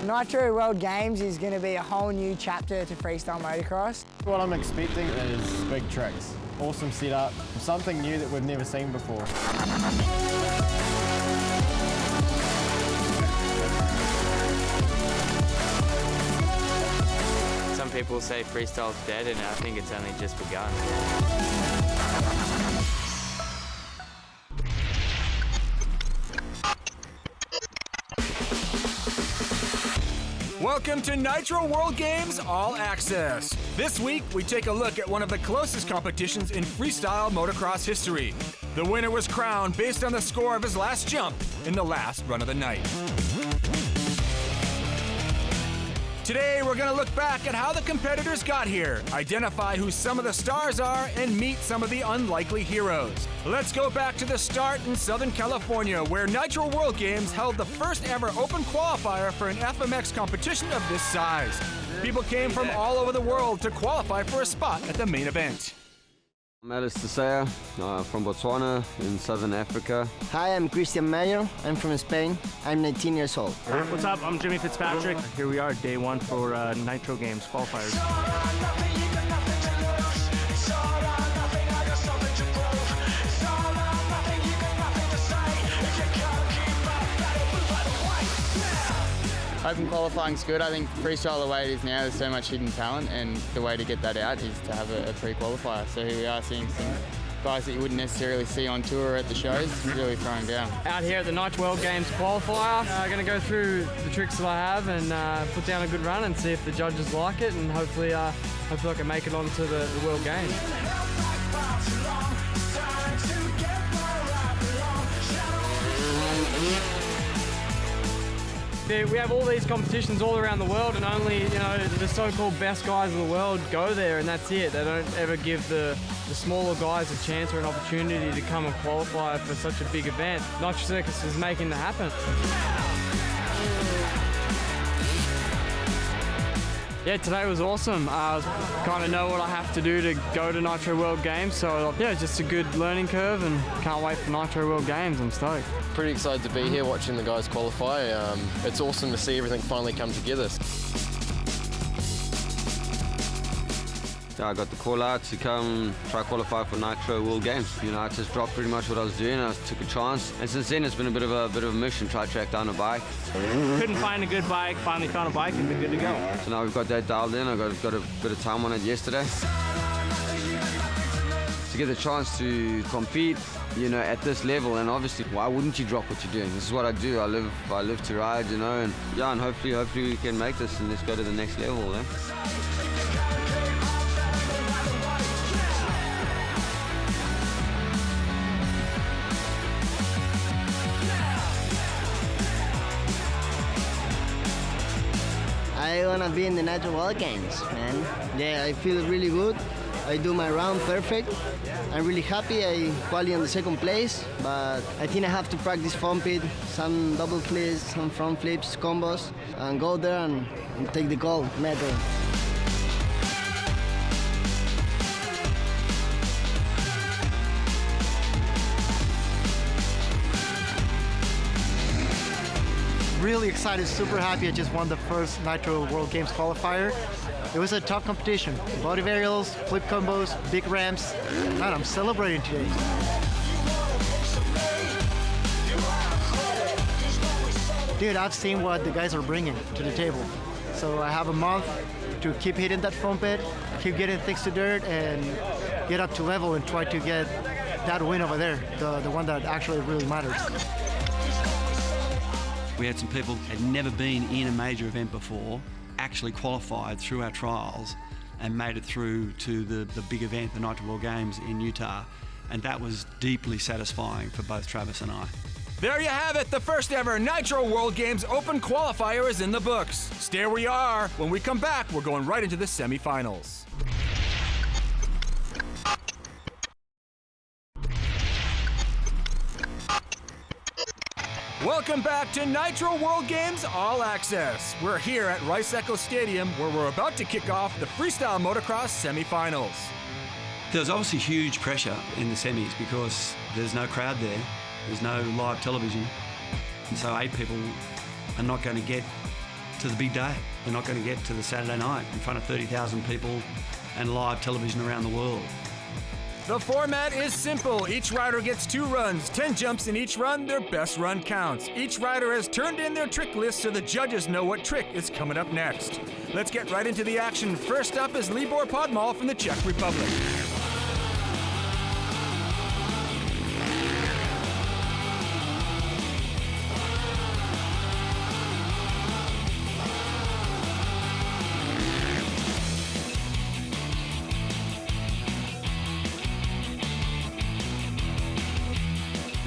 Nitro World Games is going to be a whole new chapter to freestyle motocross. What I'm expecting is big tricks, awesome setup, something new that we've never seen before. Some people say freestyle's dead, and I think it's only just begun. Welcome to Nitro World Games All Access. This week, we take a look at one of the closest competitions in freestyle motocross history. The winner was crowned based on the score of his last jump in the last run of the night. Today, we're going to look back at how the competitors got here, identify who some of the stars are, and meet some of the unlikely heroes. Let's go back to the start in Southern California, where Nitro World Games held the first ever open qualifier for an FMX competition of this size. People came from all over the world to qualify for a spot at the main event. I'm Adberg from Botswana in Southern Africa. Hi, I'm Christian Mayo. I'm from Spain. I'm 19 years old. What's up? I'm Jimmy Fitzpatrick. Here we are, day one for Nitro Games qualifiers. Open qualifying's good. I think freestyle the way it is now, there's so much hidden talent, and the way to get that out is to have a pre-qualifier. So here we are seeing some guys that you wouldn't necessarily see on tour or at the shows, really throwing down. Out here at the Nitro World Games qualifier, I'm going to go through the tricks that I have and put down a good run and see if the judges like it, and hopefully I can make it onto the World Games. We have all these competitions all around the world, and only the so-called best guys in the world go there, and that's it. They don't ever give the smaller guys a chance or an opportunity to come and qualify for such a big event. Nitro Circus is making that happen. Yeah, today was awesome. I kind of know what I have to do to go to Nitro World Games, so yeah, it's just a good learning curve, and can't wait for Nitro World Games. I'm stoked. Pretty excited to be here watching the guys qualify. It's awesome to see everything finally come together. I got the call out to come try qualify for Nitro World Games. I just dropped pretty much what I was doing. I took a chance, and since then it's been a bit of a mission. Try to track down a bike. Couldn't find a good bike. Finally found a bike, and we're good to go. So now we've got that dialed in. I got a bit of time on it yesterday. To get the chance to compete, at this level, and obviously, why wouldn't you drop what you're doing? This is what I do. I live to ride, and hopefully we can make this and let's go to the next level. I want to be in the Nitro World Games, man. Yeah, I feel really good. I do my round perfect. I'm really happy. I qualified on the second place, but I think I have to practice front pit, some double flips, some front flips, combos, and go there and take the gold medal. Really excited, super happy. I just won the first Nitro World Games qualifier. It was a tough competition. Body varials, flip combos, big ramps, and I'm celebrating today. Dude, I've seen what the guys are bringing to the table. So I have a month to keep hitting that front pit, keep getting things to dirt, and get up to level and try to get that win over there, the one that actually really matters. We had some people that had never been in a major event before, actually qualified through our trials and made it through to the big event, the Nitro World Games in Utah. And that was deeply satisfying for both Travis and I. There you have it. The first ever Nitro World Games Open Qualifier is in the books. Stay where you are. When we come back, we're going right into the semifinals. Welcome back to Nitro World Games All Access. We're here at Rice Echo Stadium, where we're about to kick off the Freestyle Motocross semifinals. There's obviously huge pressure in the semis because there's no crowd there, there's no live television, and so 8 people are not going to get to the big day. They're not going to get to the Saturday night in front of 30,000 people and live television around the world. The format is simple. Each rider gets 2 runs, 10 jumps in each run, their best run counts. Each rider has turned in their trick list so the judges know what trick is coming up next. Let's get right into the action. First up is Libor Podmal from the Czech Republic.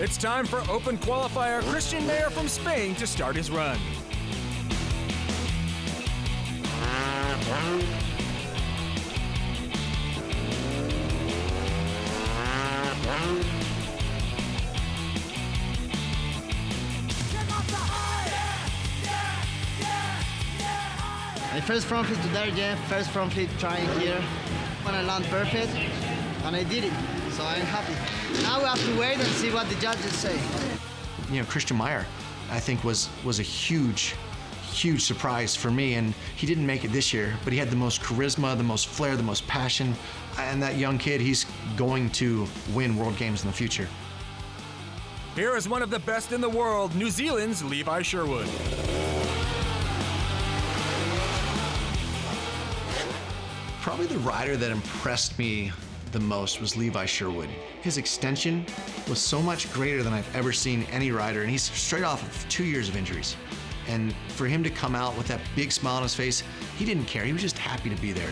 It's time for Open Qualifier Christian Mayer from Spain to start his run. My first front flip to there, yeah. First front flip trying here. When I land perfect, and I did it. So I'm happy. Now we have to wait and see what the judges say. You know, Christian Mayer, I think was a huge surprise for me, and he didn't make it this year, but he had the most charisma, the most flair, the most passion, and that young kid, he's going to win World Games in the future. Here is one of the best in the world, New Zealand's Levi Sherwood. Probably the rider that impressed me the most was Levi Sherwood. His extension was so much greater than I've ever seen any rider, and he's straight off of 2 years of injuries. And for him to come out with that big smile on his face, he didn't care. He was just happy to be there.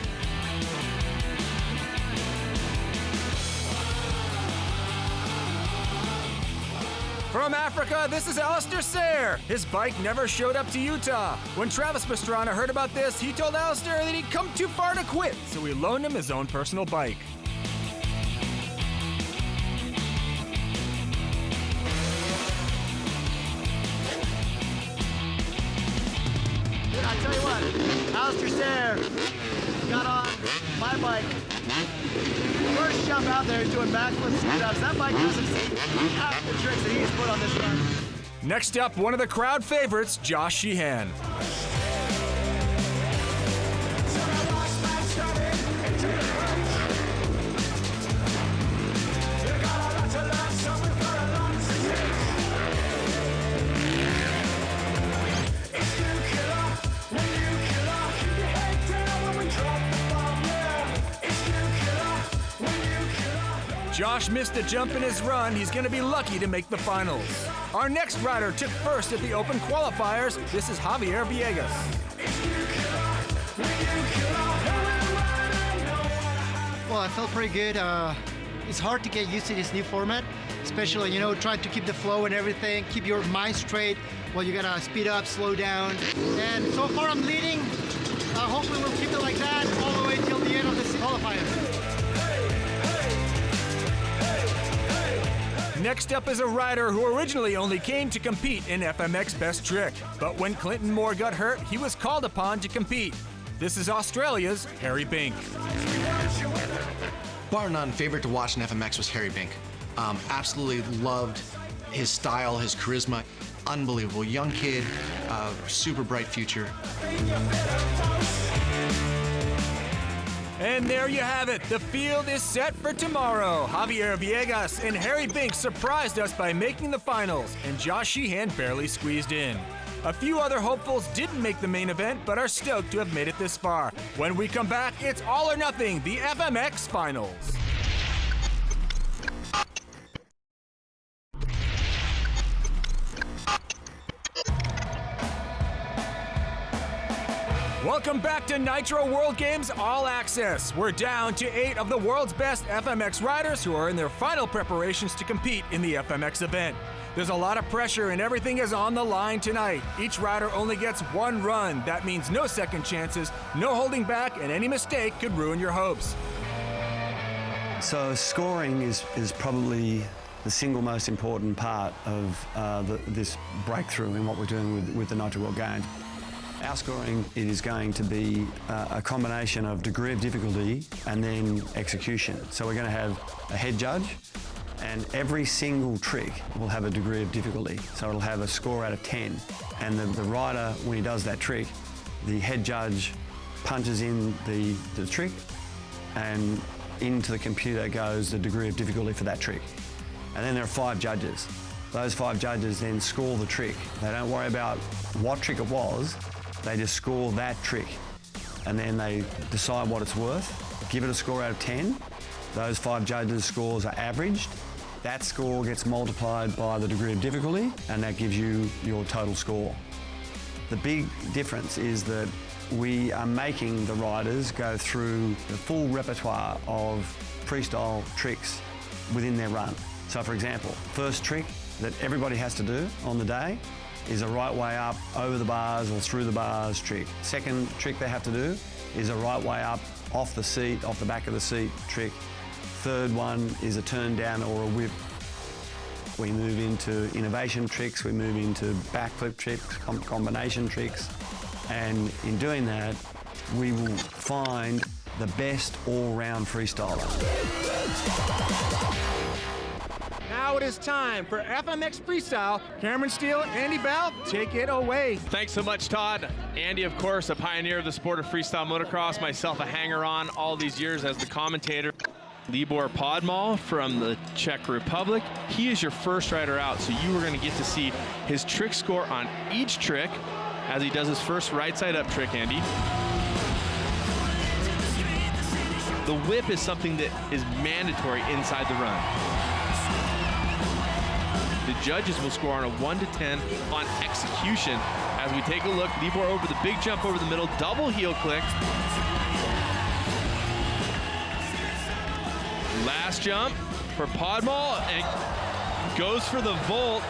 From Africa, this is Alistair Sayre. His bike never showed up to Utah. When Travis Pastrana heard about this, he told Alistair that he'd come too far to quit, so he loaned him his own personal bike. I tell you what, Alistair Sayre got on my bike. First jump out there doing backflips and sit-ups. That bike doesn't see half the tricks that he's put on this run. Next up, one of the crowd favorites, Josh Sheehan. Josh missed a jump in his run. He's going to be lucky to make the finals. Our next rider took first at the Open Qualifiers. This is Javier Villegas. Well, I felt pretty good. It's hard to get used to this new format, especially, you know, trying to keep the flow and everything, keep your mind straight while you gotta speed up, slow down. And so far I'm leading. Hopefully we'll keep it like that all the way till the end of this qualifier. Next up is a rider who originally only came to compete in FMX Best Trick. But when Clinton Moore got hurt, he was called upon to compete. This is Australia's Harry Bink. Bar none, favorite to watch in FMX was Harry Bink. Absolutely loved his style, his charisma. Unbelievable. Young kid, super bright future. And there you have it. The field is set for tomorrow. Javier Villegas and Harry Bink surprised us by making the finals, and Josh Sheehan barely squeezed in. A few other hopefuls didn't make the main event, but are stoked to have made it this far. When we come back, it's all or nothing, the FMX Finals. Welcome back to Nitro World Games All Access. We're down to 8 of the world's best FMX riders who are in their final preparations to compete in the FMX event. There's a lot of pressure and everything is on the line tonight. Each rider only gets one run. That means no second chances, no holding back, and any mistake could ruin your hopes. So scoring is probably the single most important part of this breakthrough in what we're doing with the Nitro World Games. Our scoring is going to be a combination of degree of difficulty and then execution. So we're going to have a head judge, and every single trick will have a degree of difficulty. So it'll have a score out of 10. And the rider, when he does that trick, The head judge punches in the trick, and into the computer goes the degree of difficulty for that trick. And then there are 5 judges. Those 5 judges then score the trick. They don't worry about what trick it was, they just score that trick. And then they decide what it's worth, give it a score out of 10. Those 5 judges' scores are averaged. That score gets multiplied by the degree of difficulty, and that gives you your total score. The big difference is that we are making the riders go through the full repertoire of freestyle tricks within their run. So for example, first trick that everybody has to do on the day is a right way up over the bars or through the bars trick. Second trick they have to do is a right way up off the seat, off the back of the seat trick. Third one is a turn down or a whip. We move into innovation tricks, we move into backflip tricks, combination tricks. And in doing that, we will find the best all-round freestyler. Now it is time for FMX Freestyle. Cameron Steele, Andy Bell, take it away. Thanks so much, Todd. Andy, of course, a pioneer of the sport of freestyle motocross, myself a hanger-on all these years as the commentator. Libor Podmal from the Czech Republic. He is your first rider out, so you are going to get to see his trick score on each trick as he does his first right side up trick, Andy. The whip is something that is mandatory inside the run. The judges will score on a 1 to 10 on execution. As we take a look, Libor over the big jump over the middle, double heel click. Last jump for Podmal, and goes for the volt.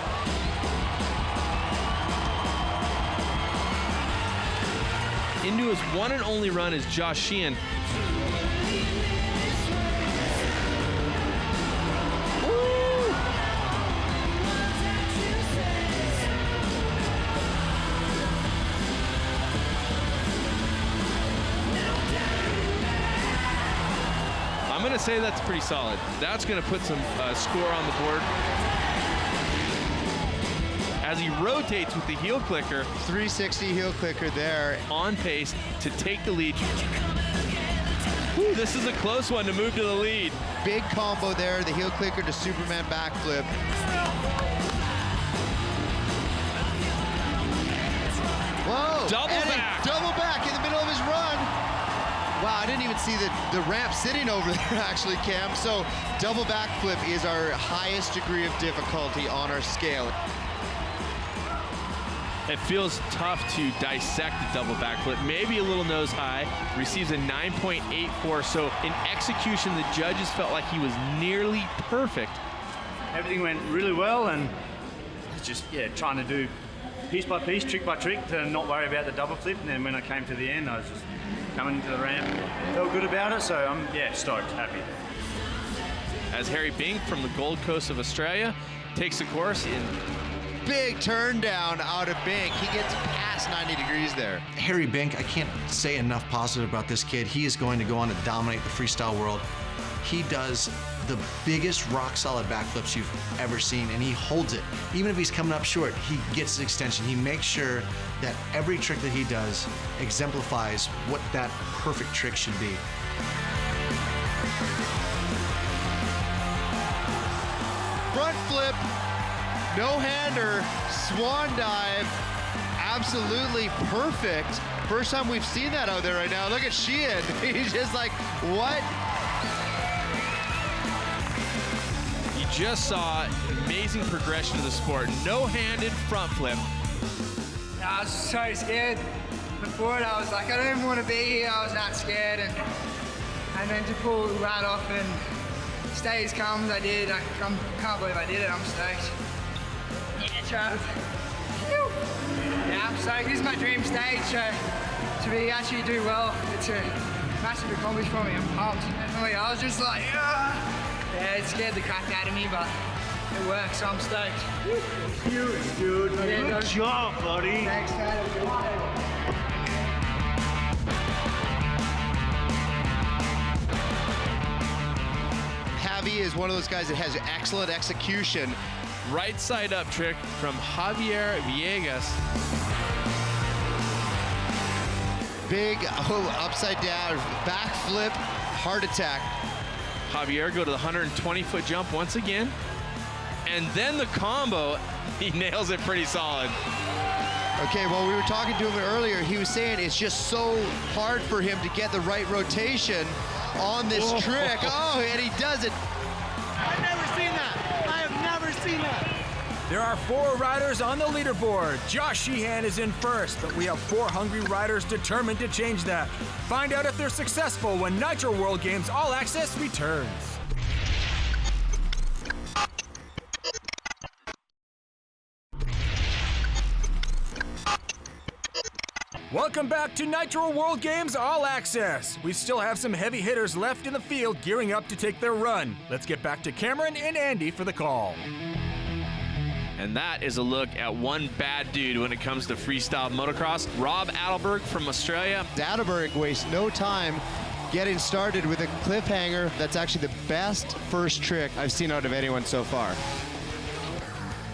Into his one and only run is Josh Sheehan. I'm going to say that's pretty solid. That's going to put some score on the board. As he rotates with the heel clicker. 360 heel clicker there. On pace to take the lead. Ooh, this is a close one to move to the lead. Big combo there, the heel clicker to Superman backflip. Whoa! Double back. Double back in the middle of his run. Wow, I didn't even see the ramp sitting over there actually, Cam. So double backflip is our highest degree of difficulty on our scale. It feels tough to dissect the double backflip. Maybe a little nose high. Receives a 9.84. So in execution, the judges felt like he was nearly perfect. Everything went really well, and just trying to do piece by piece, trick by trick, to not worry about the double flip. And then when I came to the end, I was just coming into the ramp. Felt good about it, so I'm stoked, happy. As Harry Bink from the Gold Coast of Australia takes the course in. Big turn down out of Bink. He gets past 90 degrees there. Harry Bink, I can't say enough positive about this kid. He is going to go on to dominate the freestyle world. He does the biggest rock solid backflips you've ever seen, and he holds it. Even if he's coming up short, he gets his extension. He makes sure that every trick that he does exemplifies what that perfect trick should be. Front flip, no-hander, swan dive, absolutely perfect. First time we've seen that out there right now. Look at Sheehan. He's just like, what? You just saw amazing progression of the sport. No-handed front flip. I was so scared. Before it, I was like, I don't even want to be here. I was that scared. And then to pull right off and stay as calm as I did, I can't believe I did it. I'm stoked. Yeah, Trav. Yeah, I'm stoked. This is my dream stage, so to actually do well, it's a massive accomplishment for me. I'm pumped. Definitely. I was just like, yeah, it scared the crap out of me, but it works, so I'm stoked. Huge, dude. Good job, buddy. Thanks, man. Javi is one of those guys that has excellent execution. Right side up trick from Javier Villegas. big upside down backflip, heart attack. Javier go to the 120-foot jump once again. And then the combo, he nails it pretty solid. Okay, well, we were talking to him earlier. He was saying it's just so hard for him to get the right rotation on this trick. Oh, and he does it. I've never seen that. I have never seen that. There are 4 riders on the leaderboard. Josh Sheehan is in first, but we have 4 hungry riders determined to change that. Find out if they're successful when Nitro World Games All Access returns. Welcome back to Nitro World Games All Access. We still have some heavy hitters left in the field gearing up to take their run. Let's get back to Cameron and Andy for the call. And that is a look at one bad dude when it comes to freestyle motocross. Rob Adberg from Australia. Adberg wastes no time getting started with a cliffhanger. That's actually the best first trick I've seen out of anyone so far.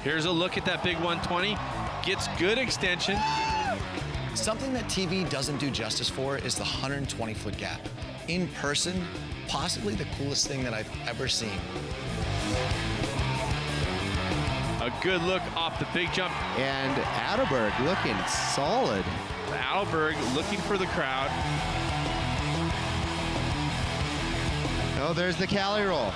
Here's a look at that big 120. Gets good extension. Something that TV doesn't do justice for is the 120-foot gap. In person, possibly the coolest thing that I've ever seen. A good look off the big jump. And Adberg looking solid. Adberg looking for the crowd. Oh, there's the Cali roll.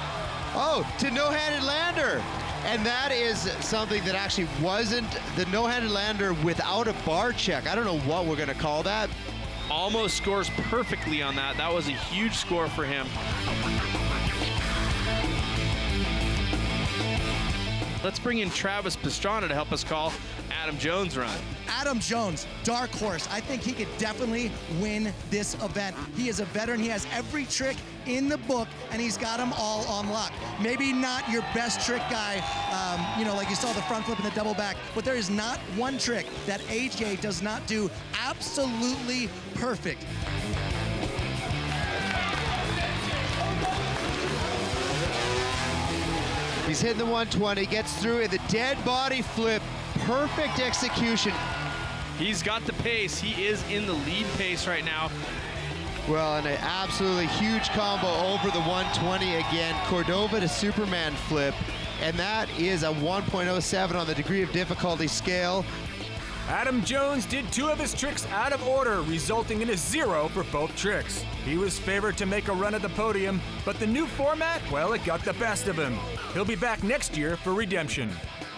Oh, to no-handed lander. And that is something that actually wasn't the no-handed lander without a bar check. I don't know what we're going to call that. Almost scores perfectly on that. That was a huge score for him. Let's bring in Travis Pastrana to help us call Adam Jones' run. Adam Jones, dark horse. I think he could definitely win this event. He is a veteran. He has every trick in the book, and he's got them all on lock. Maybe not your best trick guy, like you saw the front flip and the double back, but there is not one trick that AJ does not do absolutely perfect. He's hitting the 120, gets through in the dead body flip. Perfect execution. He's got the pace. He is in the lead pace right now. Well, and an absolutely huge combo over the 120 again. Cordova to Superman flip. And that is a 1.07 on the degree of difficulty scale. Adam Jones did 2 of his tricks out of order, resulting in a 0 for both tricks. He was favored to make a run at the podium, but the new format, well, it got the best of him. He'll be back next year for redemption.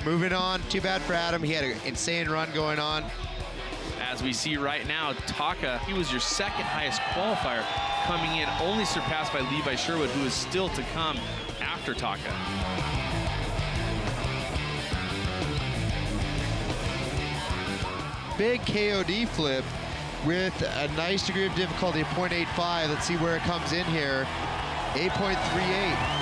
Moving on, too bad for Adam. He had an insane run going on. As we see right now, Taka, he was your second highest qualifier, coming in only surpassed by Levi Sherwood, who is still to come after Taka. Big KOD flip with a nice degree of difficulty of 0.85. Let's see where it comes in here. 8.38.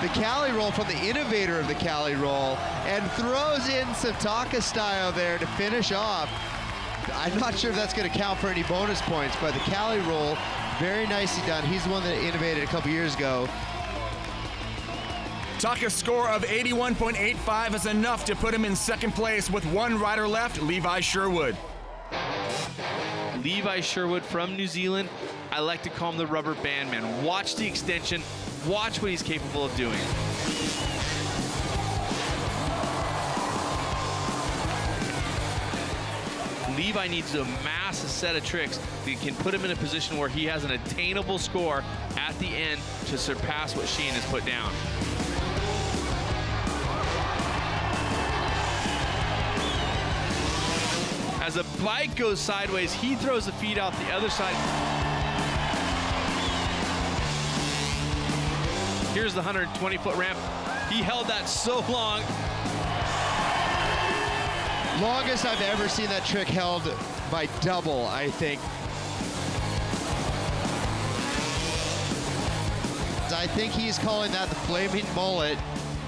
The Cali roll from the innovator of the Cali roll, and throws in some Taka style there to finish off. I'm not sure if that's going to count for any bonus points, but the Cali roll, very nicely done. He's the one that innovated a couple years ago. Taka's score of 81.85 is enough to put him in second place with 1 rider left, Levi Sherwood. Levi Sherwood from New Zealand. I like to call him the rubber band man. Watch the extension. Watch what he's capable of doing. Levi needs to amass a set of tricks that can put him in a position where he has an attainable score at the end to surpass what Sheehan has put down. As a bike goes sideways, he throws the feet out the other side. Here's the 120-foot ramp. He held that so long. Longest I've ever seen that trick held by double, I think. I think he's calling that the flaming mullet.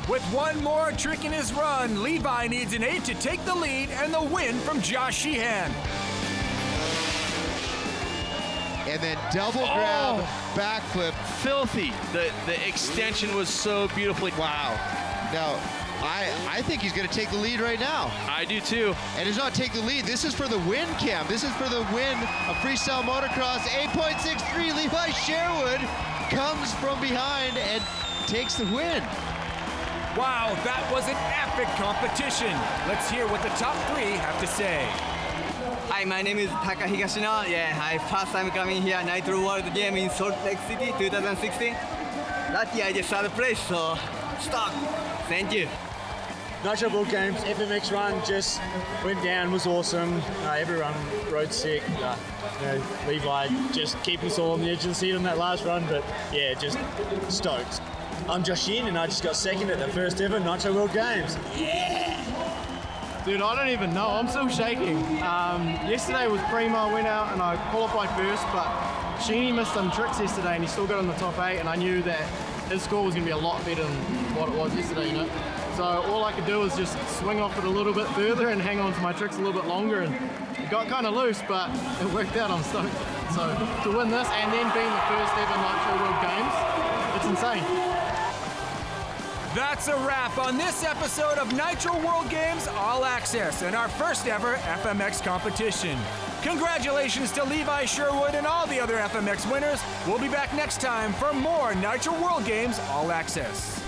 With 1 more trick in his run, Levi needs an 8 to take the lead and the win from Josh Sheehan. And then double grab, back flip. Filthy. The extension was so beautifully. Wow. Now, I think he's going to take the lead right now. I do too. And it's not take the lead. This is for the win, Cam. This is for the win of Freestyle Motocross. 8.63. Levi Sherwood comes from behind and takes the win. Wow, that was an epic competition. Let's hear what the top three have to say. Hi, my name is Taka Higahino. Yeah, I first time coming here Nitro World Games in Salt Lake City 2016. That year I just third place, so stop. Thank you. Nitro World Games FMX run just went down, was awesome. Everyone rode sick. Levi just keeping us all on the edge of the seat on that last run, but yeah, just stoked. I'm Sheehan and I just got second at the first ever Nitro World Games. Yeah! Dude, I don't even know. I'm still shaking. Yesterday was primo. I went out and I qualified first, but Sheehan missed some tricks yesterday and he still got in the top 8, and I knew that his score was going to be a lot better than what it was yesterday, you know? So all I could do was just swing off it a little bit further and hang on to my tricks a little bit longer, and it got kind of loose, but it worked out. I'm stoked. So to win this and then being the first ever Nitro World Games, it's insane. That's a wrap on this episode of Nitro World Games All Access and our first ever FMX competition. Congratulations to Levi Sherwood and all the other FMX winners. We'll be back next time for more Nitro World Games All Access.